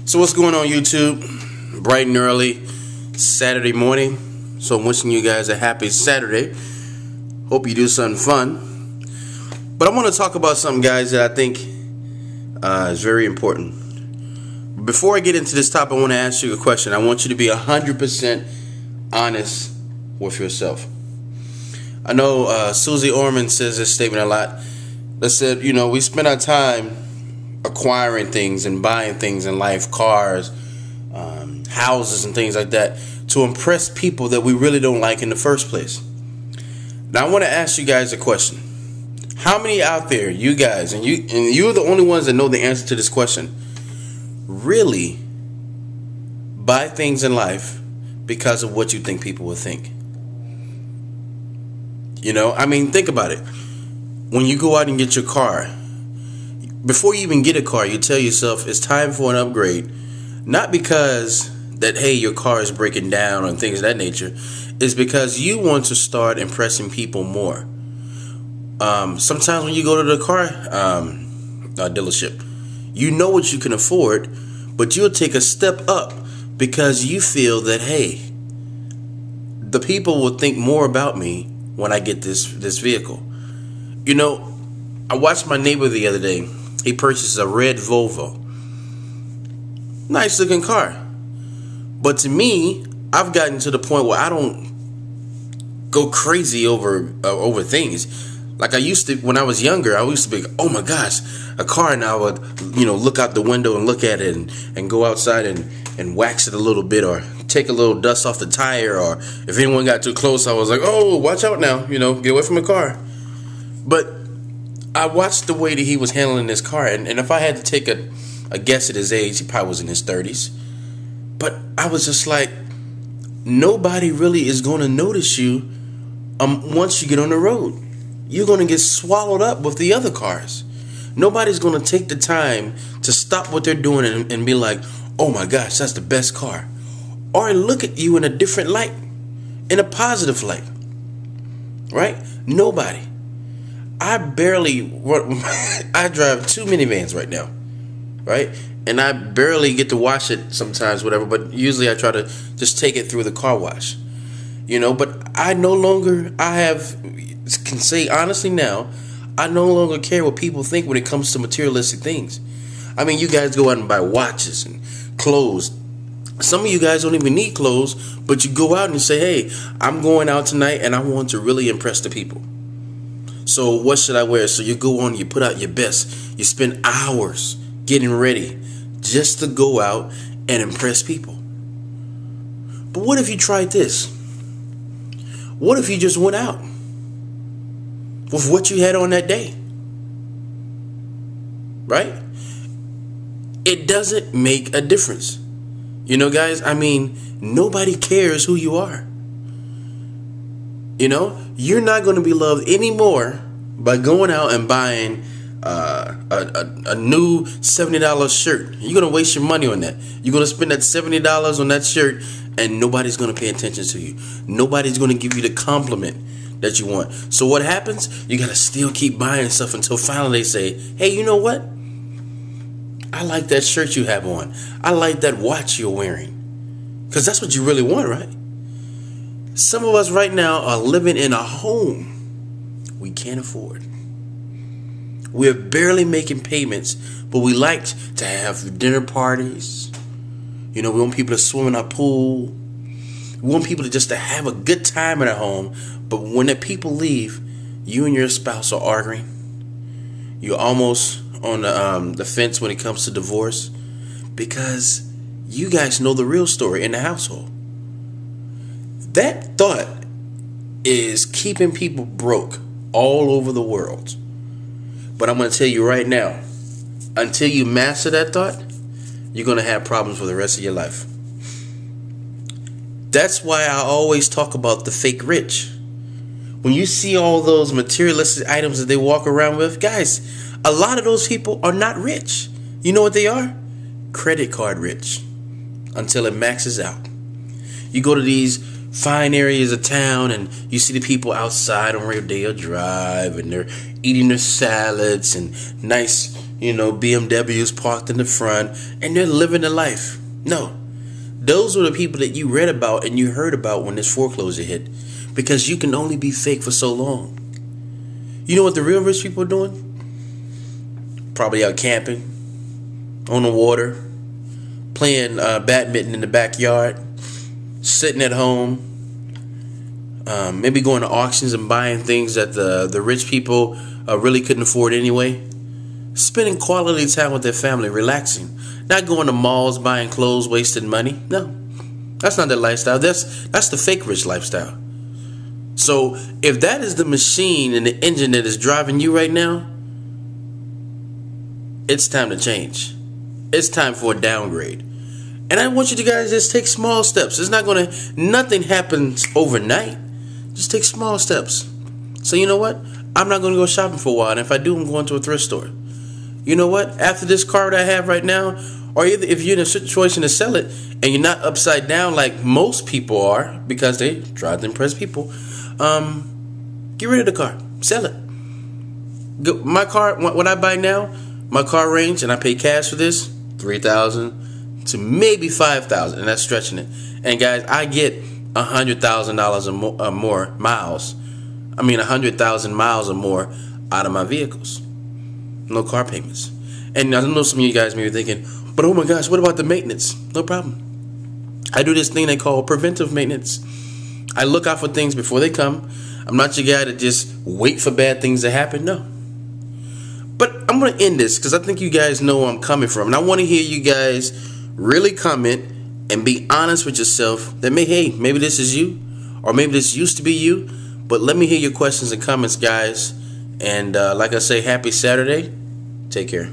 So what's going on, YouTube? Bright and early Saturday morning. So I'm wishing you guys a happy Saturday. Hope you do something fun. But I want to talk about something, guys, that I think is very important. Before I get into this topic, I want to ask you a question. I want you to be 100% honest with yourself. I know Susie Orman says this statement a lot. That said, we spend our time acquiring things and buying things in life, cars, houses and things like that, to impress people that we really don't like in the first place. Now I want to ask you guys a question. How many out there, you guys, and you're the only ones that know the answer to this question, really buy things in life because of what you think people will think? Think about it. When you go out and get your car, before you even get a car, you tell yourself it's time for an upgrade. Not because that, hey, your car is breaking down and things of that nature. It's because you want to start impressing people more. Sometimes when you go to the car dealership, you know what you can afford, but you'll take a step up because you feel that, hey, the people will think more about me when I get this vehicle. I watched my neighbor the other day. He purchased a red Volvo. Nice looking car. But to me, I've gotten to the point where I don't go crazy over things. Like I used to when I was younger. I used to be, oh my gosh, a car, and I would look out the window and look at it and go outside and wax it a little bit, or take a little dust off the tire, or if anyone got too close, I was like, oh, watch out now, get away from the car. But I watched the way that he was handling this car, and if I had to take a guess at his age, he probably was in his 30s. But I was just like, nobody really is going to notice you once you get on the road. You're going to get swallowed up with the other cars. Nobody's going to take the time to stop what they're doing and be like, oh my gosh, that's the best car. Or look at you in a different light, in a positive light. Right? Nobody. I drive 2 minivans right now, right? And I barely get to wash it sometimes, whatever, but usually I try to just take it through the car wash, but I can say honestly now, I no longer care what people think when it comes to materialistic things. You guys go out and buy watches and clothes. Some of you guys don't even need clothes, but you go out and say, hey, I'm going out tonight and I want to really impress the people. So what should I wear? So you go on, you put out your best. You spend hours getting ready just to go out and impress people. But what if you tried this? What if you just went out with what you had on that day? Right? It doesn't make a difference. Guys, nobody cares who you are. You're not going to be loved anymore by going out and buying a new $70 shirt. You're going to waste your money on that. You're going to spend that $70 on that shirt, and nobody's going to pay attention to you. Nobody's going to give you the compliment that you want. So what happens? You got to still keep buying stuff until finally they say, hey, you know what? I like that shirt you have on. I like that watch you're wearing. Because that's what you really want, right? Some of us right now are living in a home we can't afford. We're barely making payments, but we like to have dinner parties. We want people to swim in our pool. We want people to have a good time in our home. But when the people leave, you and your spouse are arguing. You're almost on the fence when it comes to divorce, because you guys know the real story in the household. That thought is keeping people broke all over the world. But I'm going to tell you right now, until you master that thought, you're going to have problems for the rest of your life. That's why I always talk about the fake rich. When you see all those materialistic items that they walk around with, guys, a lot of those people are not rich. You know what they are? Credit card rich. Until it maxes out. You go to these fine areas of town and you see the people outside on Rodeo Drive, and they're eating their salads and nice BMWs parked in the front, and they're living the life. No. Those were the people that you read about and you heard about when this foreclosure hit. Because you can only be fake for so long. You know what the real rich people are doing? Probably out camping, on the water, playing badminton in the backyard, sitting at home, maybe going to auctions and buying things that the rich people really couldn't afford anyway. Spending quality time with their family, relaxing. Not going to malls, buying clothes, wasting money. No, that's not their lifestyle. That's the fake rich lifestyle. So if that is the machine and the engine that is driving you right now, it's time to change. It's time for a downgrade. And I want you to guys just take small steps. Nothing happens overnight. Just take small steps. So you know what? I'm not going to go shopping for a while. And if I do, I'm going to a thrift store. You know what? After this car that I have right now, or if you're in a situation to sell it and you're not upside down like most people are because they try to impress people, get rid of the car. Sell it. My car, what I buy now, my car range, and I pay cash for this, $3,000 to maybe $5,000, and that's stretching it. And guys, I get $100,000 or more miles. 100,000 miles or more out of my vehicles. No car payments. And I know some of you guys may be thinking, but oh my gosh, what about the maintenance? No problem. I do this thing they call preventive maintenance. I look out for things before they come. I'm not your guy to just wait for bad things to happen. No. But I'm going to end this because I think you guys know where I'm coming from. And I want to hear you guys really comment and be honest with yourself that maybe this is you, or maybe this used to be you. But let me hear your questions and comments, guys. And like I say, happy Saturday. Take care.